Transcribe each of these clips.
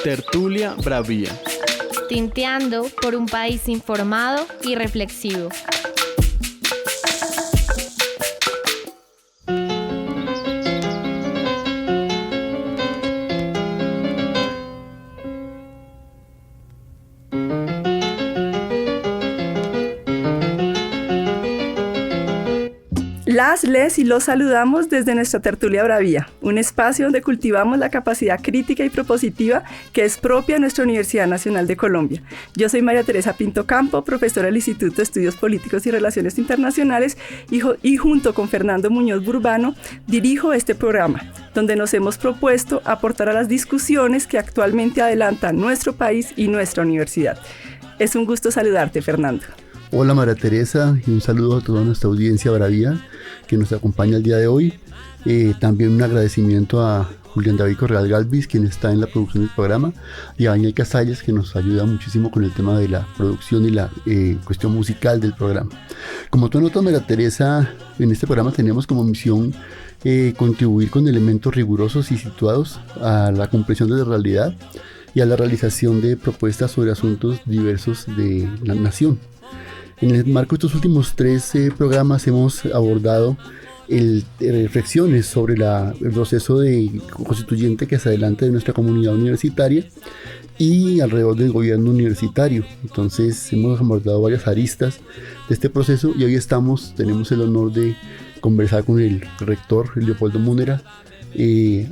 Tertulia Bravía. Tinteando por un país informado y reflexivo. Les y los saludamos desde nuestra Tertulia Bravía, un espacio donde cultivamos la capacidad crítica y propositiva que es propia de nuestra Universidad Nacional de Colombia. Yo soy María Teresa Pinto Campo, profesora del Instituto de Estudios Políticos y Relaciones Internacionales y junto con Fernando Muñoz Burbano dirijo este programa, donde nos hemos propuesto aportar a las discusiones que actualmente adelantan nuestro país y nuestra universidad. Es un gusto saludarte, Fernando. Hola María Teresa y un saludo a toda nuestra audiencia Bravía que nos acompaña el día de hoy. También un agradecimiento a Julián David Correal Galvis, quien está en la producción del programa, y a Daniel Casalles, que nos ayuda muchísimo con el tema de la producción y la cuestión musical del programa. Como tú notas, María Teresa, en este programa tenemos como misión contribuir con elementos rigurosos y situados a la comprensión de la realidad y a la realización de propuestas sobre asuntos diversos de la nación. En el marco de estos últimos 3 programas hemos abordado reflexiones sobre el proceso constituyente que se adelanta de nuestra comunidad universitaria y alrededor del gobierno universitario. Entonces hemos abordado varias aristas de este proceso y hoy tenemos el honor de conversar con el rector Leopoldo Múnera,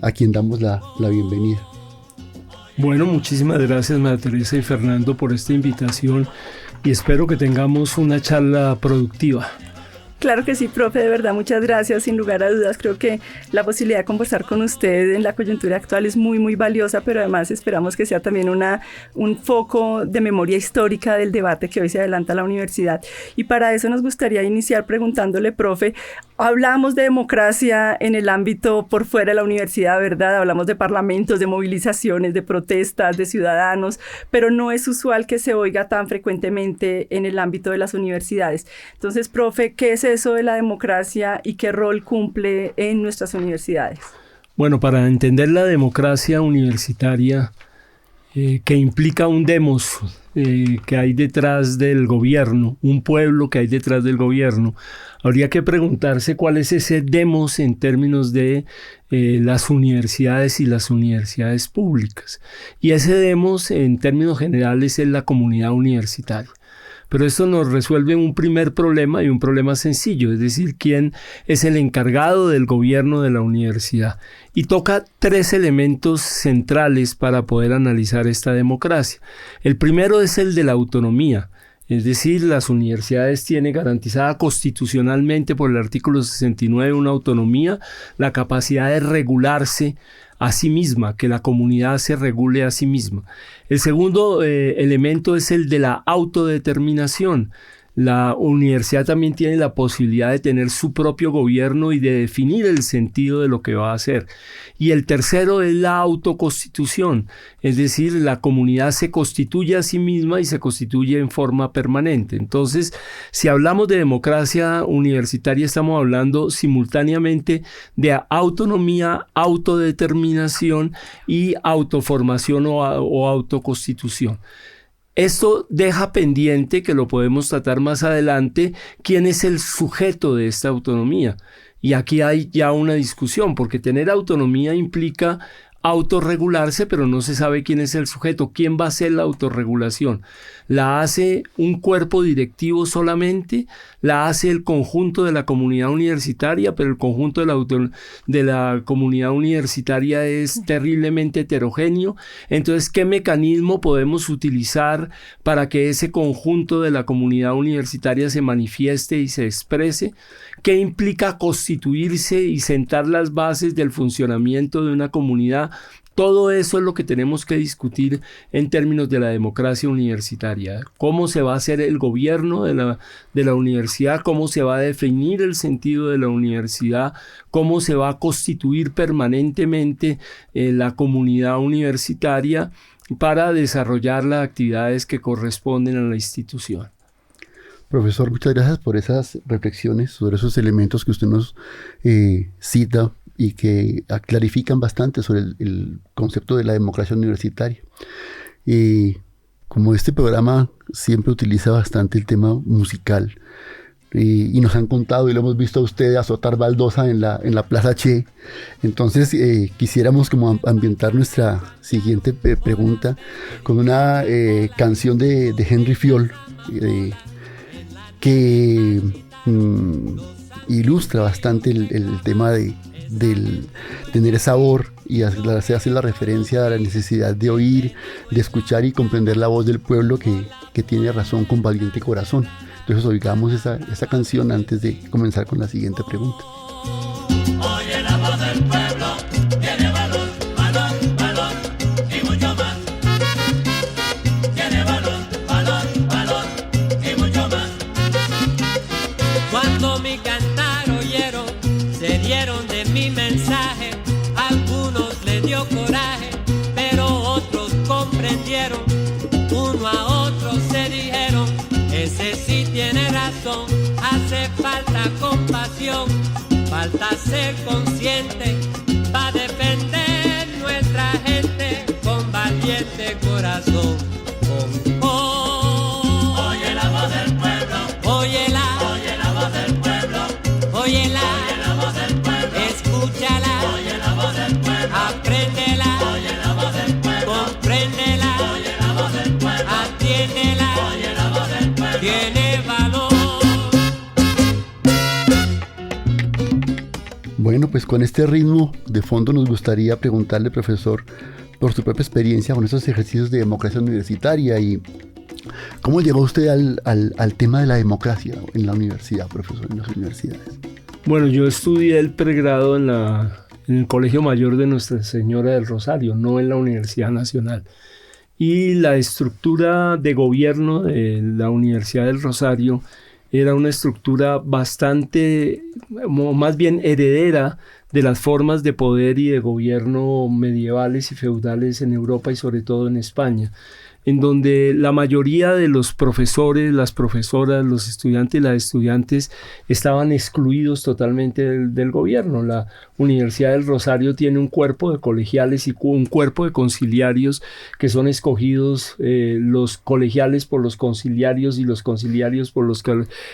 a quien damos la bienvenida. Bueno, muchísimas gracias María Teresa y Fernando por esta invitación y espero que tengamos una charla productiva. Claro que sí, profe, de verdad, muchas gracias. Sin lugar a dudas, creo que la posibilidad de conversar con usted en la coyuntura actual es muy, muy valiosa, pero además esperamos que sea también un foco de memoria histórica del debate que hoy se adelanta a la universidad. Y para eso nos gustaría iniciar preguntándole, profe, hablamos de democracia en el ámbito por fuera de la universidad, ¿verdad? Hablamos de parlamentos, de movilizaciones, de protestas, de ciudadanos, pero no es usual que se oiga tan frecuentemente en el ámbito de las universidades. Entonces, profe, ¿qué es eso de la democracia y qué rol cumple en nuestras universidades? Bueno, para entender la democracia universitaria, que implica un demos que hay detrás del gobierno, un pueblo que hay detrás del gobierno, habría que preguntarse cuál es ese demos en términos de las universidades y las universidades públicas. Y ese demos en términos generales es la comunidad universitaria. Pero esto nos resuelve un primer problema y un problema sencillo, es decir, quién es el encargado del gobierno de la universidad. Y toca 3 elementos centrales para poder analizar esta democracia. El primero es el de la autonomía. Es decir, las universidades tienen garantizada constitucionalmente por el artículo 69 una autonomía, la capacidad de regularse a sí misma, que la comunidad se regule a sí misma. El segundo elemento es el de la autodeterminación. La universidad también tiene la posibilidad de tener su propio gobierno y de definir el sentido de lo que va a hacer. Y el tercero es la autoconstitución, es decir, la comunidad se constituye a sí misma y se constituye en forma permanente. Entonces, si hablamos de democracia universitaria, estamos hablando simultáneamente de autonomía, autodeterminación y autoformación o autoconstitución. Esto deja pendiente, que lo podemos tratar más adelante, quién es el sujeto de esta autonomía. Y aquí hay ya una discusión, porque tener autonomía implica autorregularse, pero no se sabe quién es el sujeto, quién va a hacer la autorregulación. ¿La hace un cuerpo directivo solamente? ¿La hace el conjunto de la comunidad universitaria? Pero el conjunto de la comunidad universitaria es terriblemente heterogéneo. Entonces, ¿qué mecanismo podemos utilizar para que ese conjunto de la comunidad universitaria se manifieste y se exprese? ¿Qué implica constituirse y sentar las bases del funcionamiento de una comunidad? Todo eso es lo que tenemos que discutir en términos de la democracia universitaria. ¿Cómo se va a hacer el gobierno de la universidad? ¿Cómo se va a definir el sentido de la universidad? ¿Cómo se va a constituir permanentemente la comunidad universitaria para desarrollar las actividades que corresponden a la institución? Profesor, muchas gracias por esas reflexiones sobre esos elementos que usted nos cita y que clarifican bastante sobre el concepto de la democracia universitaria. Como este programa siempre utiliza bastante el tema musical, y nos han contado y lo hemos visto a ustedes azotar baldosa en la Plaza Che, entonces quisiéramos como ambientar nuestra siguiente pregunta con una canción de Henry Fiol que ilustra bastante el tema del tener sabor, y se hace la referencia a la necesidad de oír, de escuchar y comprender la voz del pueblo que tiene razón con valiente corazón. Entonces oigamos esa canción antes de comenzar con la siguiente pregunta. Oye la voz del pueblo, tiene valor, valor, valor y mucho más. Tiene valor, valor, valor y mucho más. Cuando mi cantar oyeron, se dieron de mi mensaje. Algunos le dio coraje, pero otros comprendieron. Uno a otro se dijeron, ese sí tiene razón. Hace falta compasión, falta ser consciente, para defender nuestra gente con valiente corazón. Oye la voz del pueblo, Óyela, oye la voz del pueblo, óyela, oye la voz del pueblo, escúchala, oye la voz del pueblo, apréndela, oye la voz del pueblo, compréndela, oye la voz del pueblo, atiéndela, oye la voz del pueblo. tiene valor. Bueno, pues con este ritmo de fondo nos gustaría preguntarle, profesor, por su propia experiencia con estos ejercicios de democracia universitaria, y cómo llegó usted al tema de la democracia en la universidad, profesor, en las universidades. Bueno, yo estudié el pregrado en el Colegio Mayor de Nuestra Señora del Rosario, no en la Universidad Nacional. Y la estructura de gobierno de la Universidad del Rosario era una estructura bastante, más bien heredera de las formas de poder y de gobierno medievales y feudales en Europa y sobre todo en España, en donde la mayoría de los profesores, las profesoras, los estudiantes y las estudiantes estaban excluidos totalmente del gobierno. La Universidad del Rosario tiene un cuerpo de colegiales y un cuerpo de conciliarios que son escogidos, los colegiales por los conciliarios y los conciliarios por los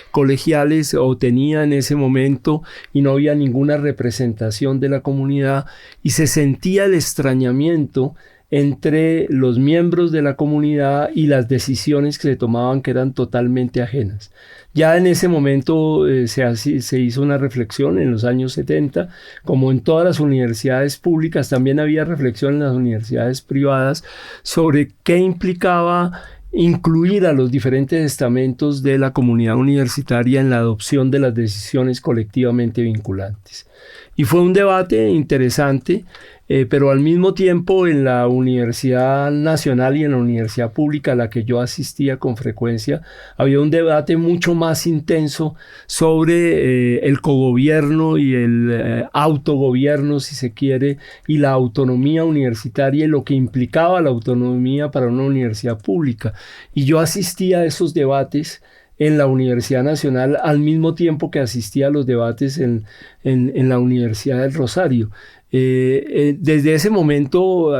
colegiales, o tenía en ese momento, y no había ninguna representación de la comunidad, y se sentía el extrañamiento entre los miembros de la comunidad y las decisiones que se tomaban, que eran totalmente ajenas. Ya en ese momento se hizo una reflexión en los años 70, como en todas las universidades públicas, también había reflexión en las universidades privadas sobre qué implicaba incluir a los diferentes estamentos de la comunidad universitaria en la adopción de las decisiones colectivamente vinculantes. Y fue un debate interesante, pero al mismo tiempo en la Universidad Nacional y en la universidad pública a la que yo asistía con frecuencia, había un debate mucho más intenso sobre el cogobierno y el autogobierno, si se quiere, y la autonomía universitaria y lo que implicaba la autonomía para una universidad pública. Y yo asistía a esos debates en la Universidad Nacional al mismo tiempo que asistía a los debates en la Universidad del Rosario. Desde ese momento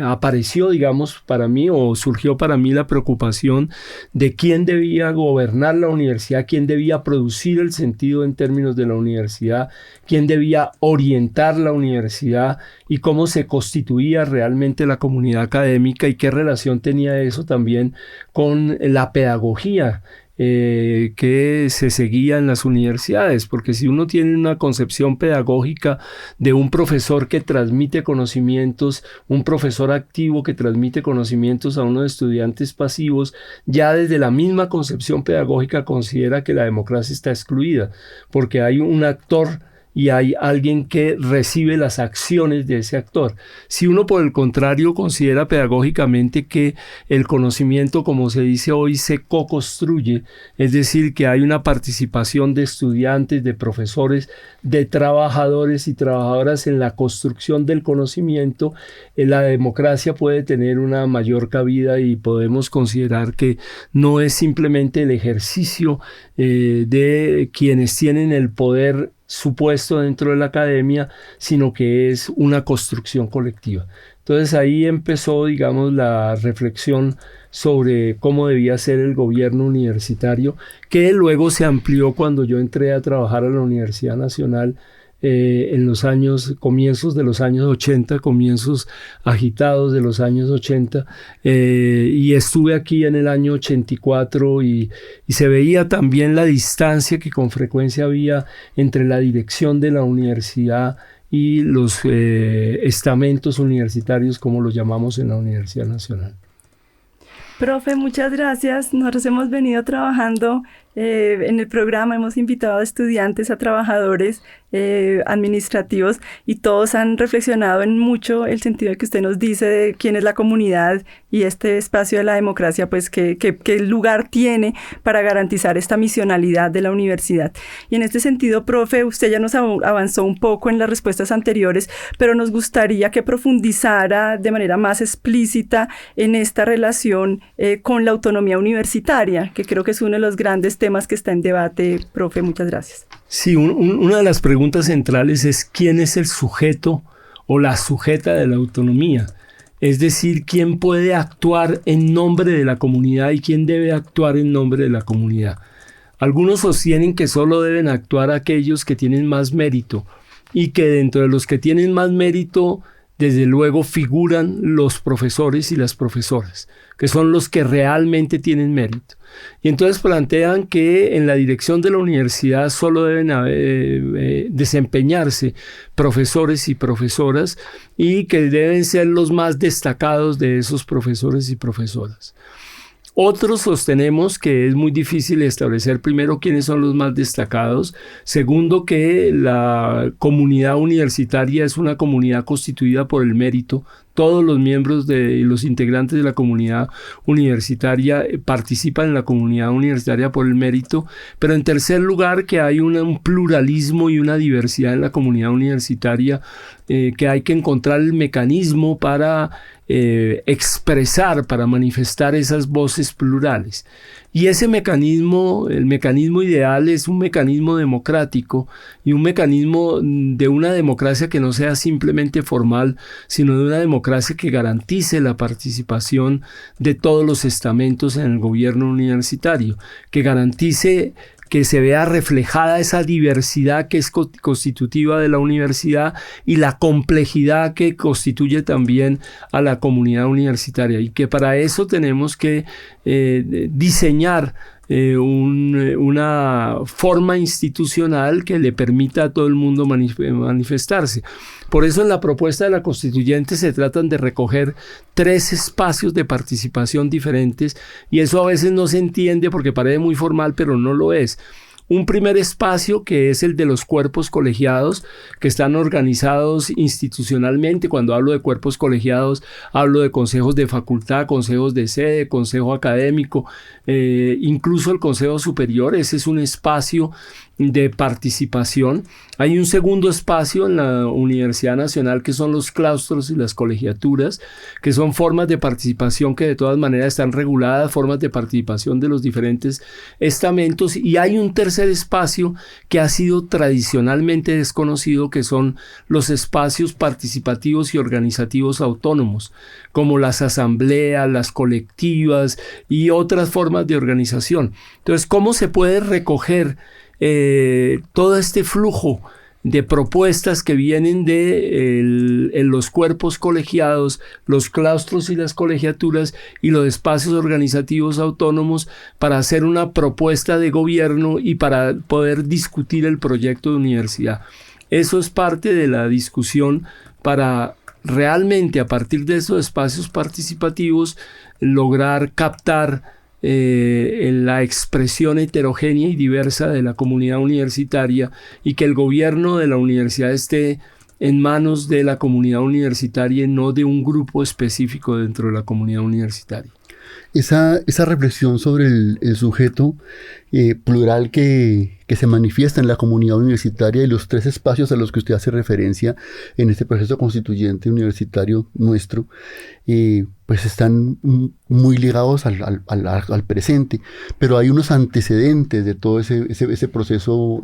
apareció, digamos, para mí, o surgió para mí la preocupación de quién debía gobernar la universidad, quién debía producir el sentido en términos de la universidad, quién debía orientar la universidad y cómo se constituía realmente la comunidad académica y qué relación tenía eso también con la pedagogía que se seguía en las universidades, porque si uno tiene una concepción pedagógica de un profesor que transmite conocimientos, un profesor activo que transmite conocimientos a unos estudiantes pasivos, ya desde la misma concepción pedagógica considera que la democracia está excluida, porque hay un actor y hay alguien que recibe las acciones de ese actor. Si uno, por el contrario, considera pedagógicamente que el conocimiento, como se dice hoy, se co-construye, es decir, que hay una participación de estudiantes, de profesores, de trabajadores y trabajadoras en la construcción del conocimiento, la democracia puede tener una mayor cabida y podemos considerar que no es simplemente el ejercicio de quienes tienen el poder su puesto dentro de la academia, sino que es una construcción colectiva. Entonces ahí empezó, digamos, la reflexión sobre cómo debía ser el gobierno universitario, que luego se amplió cuando yo entré a trabajar a la Universidad Nacional en los comienzos de los años 80, comienzos agitados de los años 80, y estuve aquí en el año 84 y se veía también la distancia que con frecuencia había entre la dirección de la universidad y los estamentos universitarios, como los llamamos en la Universidad Nacional. Profe, muchas gracias. Nosotros hemos venido trabajando en el programa, hemos invitado a estudiantes, a trabajadores administrativos, y todos han reflexionado en mucho el sentido que usted nos dice de quién es la comunidad y este espacio de la democracia, pues qué lugar tiene para garantizar esta misionalidad de la universidad. Y en este sentido, profe, usted ya nos avanzó un poco en las respuestas anteriores, pero nos gustaría que profundizara de manera más explícita en esta relación con la autonomía universitaria, que creo que es uno de los grandes temas que está en debate. Profe, muchas gracias. Sí, una de las preguntas centrales es quién es el sujeto o la sujeta de la autonomía. Es decir, quién puede actuar en nombre de la comunidad y quién debe actuar en nombre de la comunidad. Algunos sostienen que solo deben actuar aquellos que tienen más mérito, y que dentro de los que tienen más mérito, desde luego, figuran los profesores y las profesoras, que son los que realmente tienen mérito. Y entonces plantean que en la dirección de la universidad solo deben desempeñarse profesores y profesoras, y que deben ser los más destacados de esos profesores y profesoras. Otros sostenemos que es muy difícil establecer, primero, quiénes son los más destacados; segundo, que la comunidad universitaria es una comunidad constituida por el mérito. Todos los miembros y los integrantes de la comunidad universitaria participan en la comunidad universitaria por el mérito. Pero en tercer lugar, que hay un pluralismo y una diversidad en la comunidad universitaria, que hay que encontrar el mecanismo para expresar, para manifestar esas voces plurales. Y ese mecanismo, el mecanismo ideal, es un mecanismo democrático, y un mecanismo de una democracia que no sea simplemente formal, sino de una democracia que garantice la participación de todos los estamentos en el gobierno universitario, que garantice que se vea reflejada esa diversidad que es constitutiva de la universidad, y la complejidad que constituye también a la comunidad universitaria, y que para eso tenemos que diseñar una forma institucional que le permita a todo el mundo manifestarse. Por eso en la propuesta de la constituyente se tratan de recoger 3 espacios de participación diferentes, y eso a veces no se entiende porque parece muy formal, pero no lo es. Un primer espacio, que es el de los cuerpos colegiados, que están organizados institucionalmente. Cuando hablo de cuerpos colegiados, hablo de consejos de facultad, consejos de sede, consejo académico, incluso el consejo superior. Ese es un espacio de participación. Hay un segundo espacio en la Universidad Nacional, que son los claustros y las colegiaturas, que son formas de participación que de todas maneras están reguladas, formas de participación de los diferentes estamentos. Y hay un tercer espacio que ha sido tradicionalmente desconocido, que son los espacios participativos y organizativos autónomos, como las asambleas, las colectivas y otras formas de organización. Entonces, ¿cómo se puede recoger todo este flujo de propuestas que vienen de los cuerpos colegiados, los claustros y las colegiaturas y los espacios organizativos autónomos, para hacer una propuesta de gobierno y para poder discutir el proyecto de universidad? Eso es parte de la discusión para realmente, a partir de esos espacios participativos, lograr captar en la expresión heterogénea y diversa de la comunidad universitaria, y que el gobierno de la universidad esté en manos de la comunidad universitaria y no de un grupo específico dentro de la comunidad universitaria. Esa reflexión sobre el sujeto plural que se manifiesta en la comunidad universitaria, y los 3 espacios a los que usted hace referencia en este proceso constituyente universitario nuestro, pues están muy ligados al presente, pero hay unos antecedentes de todo ese proceso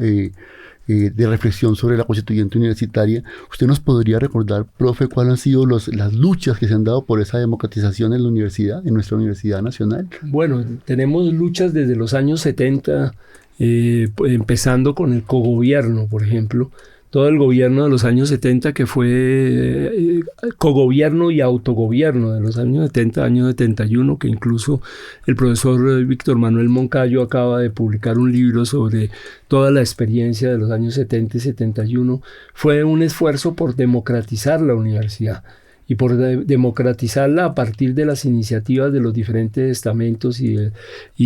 de reflexión sobre la constituyente universitaria. ¿Usted nos podría recordar, profe, cuáles han sido las luchas que se han dado por esa democratización en la universidad, en nuestra Universidad Nacional? Bueno, tenemos luchas desde los años 70, empezando con el cogobierno, por ejemplo. Todo el gobierno de los años 70, que fue cogobierno y autogobierno de los años 70, año 71, que incluso el profesor Víctor Manuel Moncayo acaba de publicar un libro sobre toda la experiencia de los años 70 y 71, fue un esfuerzo por democratizar la universidad y por democratizarla a partir de las iniciativas de los diferentes estamentos y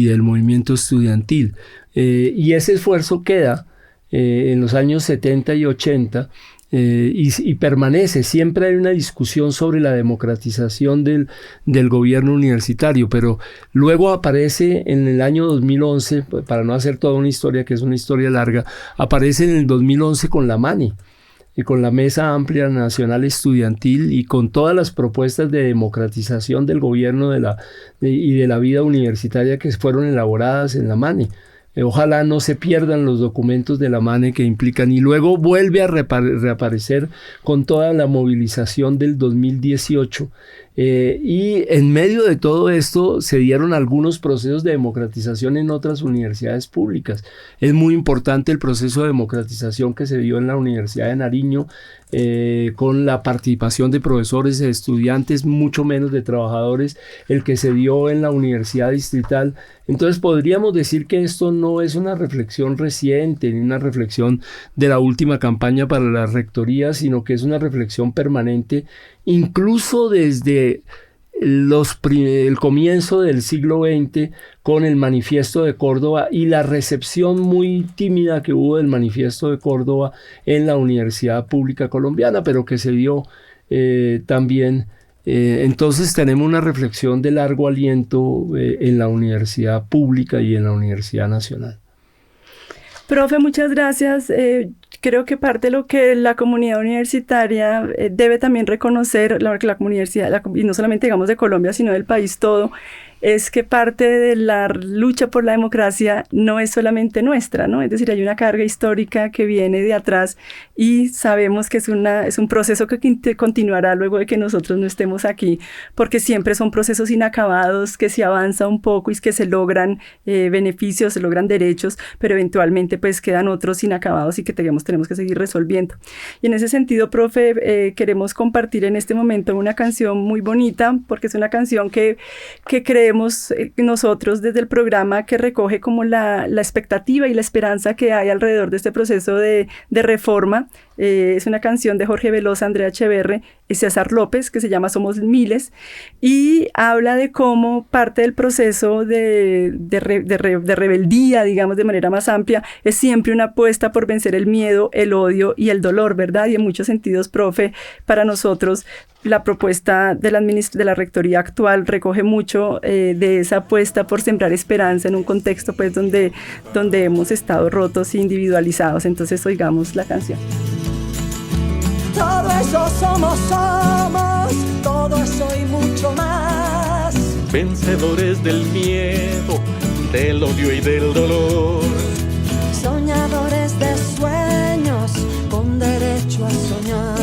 del movimiento estudiantil. Y ese esfuerzo queda en los años 70 y 80 y permanece. Siempre hay una discusión sobre la democratización del gobierno universitario, pero luego aparece en el año 2011, para no hacer toda una historia que es una historia larga, aparece en el 2011 con la MANE y con la Mesa Amplia Nacional Estudiantil y con todas las propuestas de democratización del gobierno y de la vida universitaria que fueron elaboradas en la MANE. Ojalá no se pierdan los documentos de la MANE que implican, y luego vuelve a reaparecer con toda la movilización del 2018. Y en medio de todo esto se dieron algunos procesos de democratización en otras universidades públicas. Es muy importante el proceso de democratización que se dio en la Universidad de Nariño, con la participación de profesores, de estudiantes, mucho menos de trabajadores, el que se dio en la Universidad Distrital. Entonces podríamos decir que esto no es una reflexión reciente ni una reflexión de la última campaña para la rectoría, sino que es una reflexión permanente, incluso desde el comienzo del siglo XX, con el Manifiesto de Córdoba y la recepción muy tímida que hubo del Manifiesto de Córdoba en la Universidad Pública Colombiana, pero que se dio también. Entonces tenemos una reflexión de largo aliento en la universidad pública y en la Universidad Nacional. Profe, muchas gracias. Creo que parte de lo que la comunidad universitaria debe también reconocer, la universidad, y no solamente digamos de Colombia, sino del país todo, es que parte de la lucha por la democracia no es solamente nuestra, ¿no? Es decir, hay una carga histórica que viene de atrás y sabemos que es un proceso que continuará luego de que nosotros no estemos aquí, porque siempre son procesos inacabados, que se avanza un poco y que se logran beneficios, se logran derechos, pero eventualmente pues quedan otros inacabados y que tenemos que seguir resolviendo. Y en ese sentido, profe, queremos compartir en este momento una canción muy bonita, porque es una canción que creemos nosotros desde el programa que recoge como la expectativa y la esperanza que hay alrededor de este proceso de reforma. Es una canción de Jorge Velosa, Andrea Echeverre y César López, que se llama Somos Miles, y habla de cómo parte del proceso de rebeldía, digamos de manera más amplia, es siempre una apuesta por vencer el miedo, el odio y el dolor, ¿verdad? Y en muchos sentidos, profe, para nosotros la propuesta de la rectoría actual recoge mucho de esa apuesta por sembrar esperanza en un contexto pues donde hemos estado rotos e individualizados. Entonces oigamos la canción. Todo eso somos, todo eso y mucho más. Vencedores del miedo, del odio y del dolor. Soñadores de sueños, con derecho a soñar.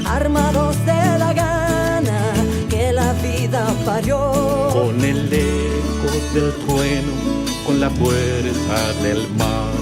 Armados de la gana que la vida parió. Con el eco del trueno, con la fuerza del mar.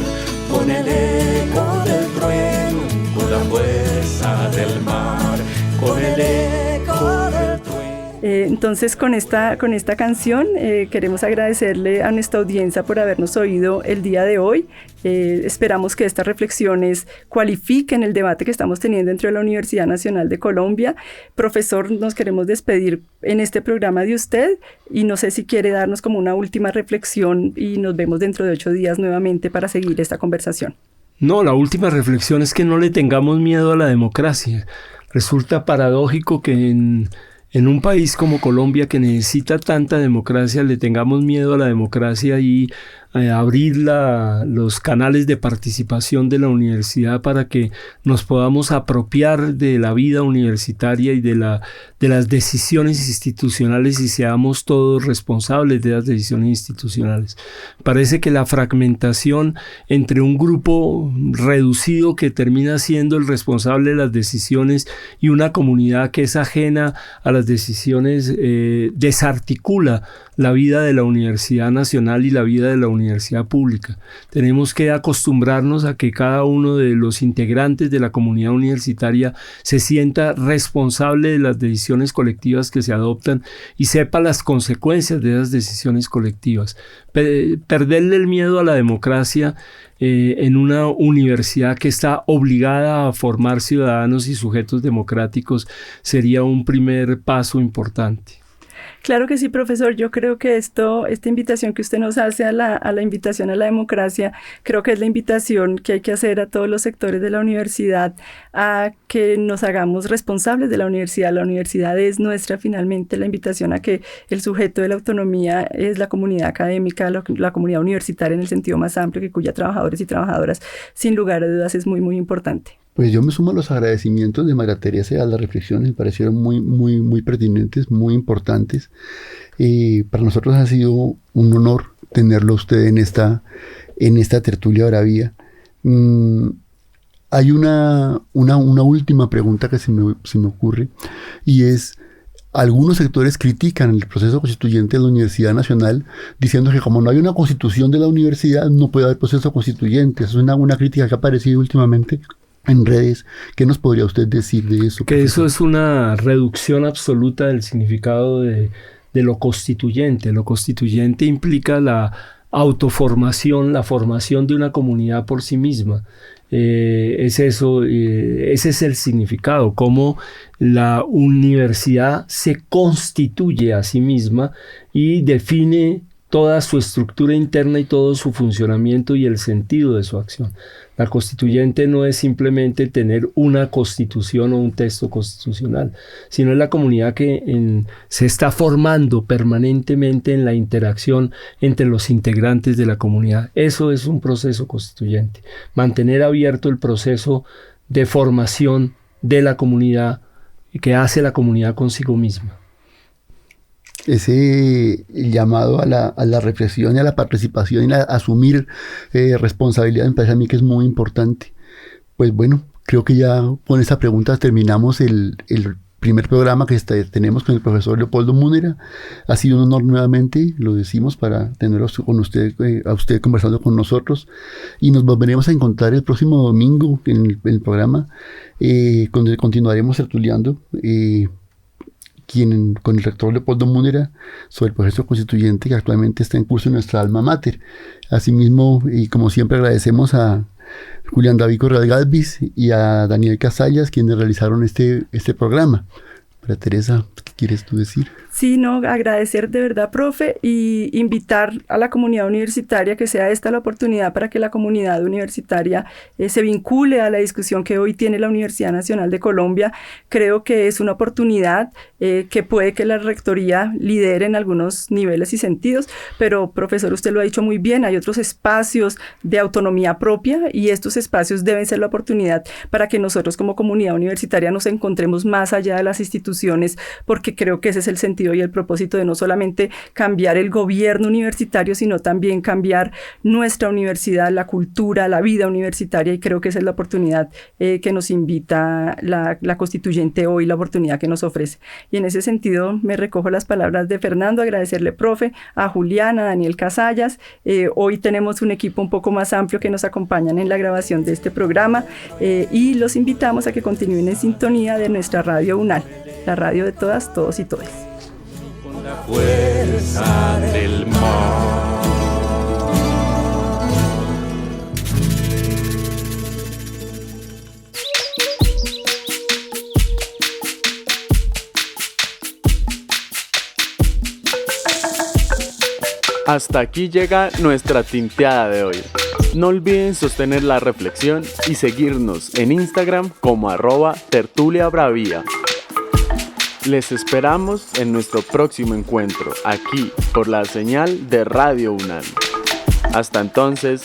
Con el eco del trueno, con la fuerza del mar. Con el eco del trueno. Entonces con esta canción queremos agradecerle a nuestra audiencia por habernos oído el día de hoy. Esperamos que estas reflexiones cualifiquen el debate que estamos teniendo dentro de la Universidad Nacional de Colombia. Profesor, nos queremos despedir en este programa de usted y no sé si quiere darnos como una última reflexión y nos vemos dentro de 8 días nuevamente para seguir esta conversación. No, la última reflexión es que no le tengamos miedo a la democracia. Resulta paradójico que en un país como Colombia, que necesita tanta democracia, le tengamos miedo a la democracia y abrir los canales de participación de la universidad para que nos podamos apropiar de la vida universitaria y de las decisiones institucionales y seamos todos responsables de las decisiones institucionales. Parece que la fragmentación entre un grupo reducido que termina siendo el responsable de las decisiones y una comunidad que es ajena a las decisiones desarticula la vida de la Universidad Nacional y la vida de la universidad pública. Tenemos que acostumbrarnos a que cada uno de los integrantes de la comunidad universitaria se sienta responsable de las decisiones colectivas que se adoptan y sepa las consecuencias de esas decisiones colectivas. Perderle el miedo a la democracia en una universidad que está obligada a formar ciudadanos y sujetos democráticos sería un primer paso importante. Claro que sí, profesor. Yo creo que esta invitación que usted nos hace a la invitación a la democracia, creo que es la invitación que hay que hacer a todos los sectores de la universidad a que nos hagamos responsables de la universidad. La universidad es nuestra, finalmente, la invitación a que el sujeto de la autonomía es la comunidad académica, la comunidad universitaria en el sentido más amplio, que cuya trabajadores y trabajadoras, sin lugar a dudas, es muy, muy importante. Pues yo me sumo a los agradecimientos de María Teresa, a las reflexiones me parecieron muy pertinentes, muy importantes. Para nosotros ha sido un honor tenerlo a usted en esta tertulia bravía. Hay una última pregunta que se me ocurre, y es: algunos sectores critican el proceso constituyente de la Universidad Nacional diciendo que como no hay una constitución de la universidad no puede haber proceso constituyente. Esa es una crítica que ha aparecido últimamente en redes. ¿Qué nos podría usted decir de eso? Que eso es una reducción absoluta del significado de lo constituyente. Lo constituyente implica la autoformación, la formación de una comunidad por sí misma. Ese es el significado, cómo la universidad se constituye a sí misma y define toda su estructura interna y todo su funcionamiento y el sentido de su acción. La constituyente no es simplemente tener una constitución o un texto constitucional, sino es la comunidad que se está formando permanentemente en la interacción entre los integrantes de la comunidad. Eso es un proceso constituyente. Mantener abierto el proceso de formación de la comunidad que hace la comunidad consigo misma. Ese llamado a la reflexión y a la participación y a asumir responsabilidad me parece a mí que es muy importante. Pues bueno, creo que ya con esa pregunta terminamos el primer programa que tenemos con el profesor Leopoldo Múnera. Ha sido un honor nuevamente, lo decimos, para tenerlo con usted, a usted conversando con nosotros, y nos volveremos a encontrar el próximo domingo en el programa, donde continuaremos tertuliando con el rector Leopoldo Múnera sobre el proceso constituyente que actualmente está en curso en nuestra alma mater. Asimismo, y como siempre, agradecemos a Julián David Correal Galvis y a Daniel Casallas, quienes realizaron este programa. María Teresa, ¿qué quieres tú decir? Sí, no, agradecer de verdad, profe, y invitar a la comunidad universitaria que sea esta la oportunidad para que la comunidad universitaria se vincule a la discusión que hoy tiene la Universidad Nacional de Colombia. Creo que es una oportunidad que puede que la rectoría lidere en algunos niveles y sentidos, pero profesor, usted lo ha dicho muy bien, hay otros espacios de autonomía propia y estos espacios deben ser la oportunidad para que nosotros como comunidad universitaria nos encontremos más allá de las instituciones, porque creo que ese es el sentido y el propósito de no solamente cambiar el gobierno universitario, sino también cambiar nuestra universidad, la cultura, la vida universitaria, y creo que esa es la oportunidad que nos invita la constituyente hoy, la oportunidad que nos ofrece. Y en ese sentido me recojo las palabras de Fernando, agradecerle, profe, a Julián, a Daniel Casallas. Hoy tenemos un equipo un poco más amplio que nos acompañan en la grabación de este programa, y los invitamos a que continúen en sintonía de nuestra radio UNAL, la radio de todas, todos y todes. La fuerza del mar. Hasta aquí llega nuestra tinteada de hoy. No olviden sostener la reflexión y seguirnos en Instagram como @tertuliabravía. Les esperamos en nuestro próximo encuentro, aquí por la señal de Radio UNAM. Hasta entonces.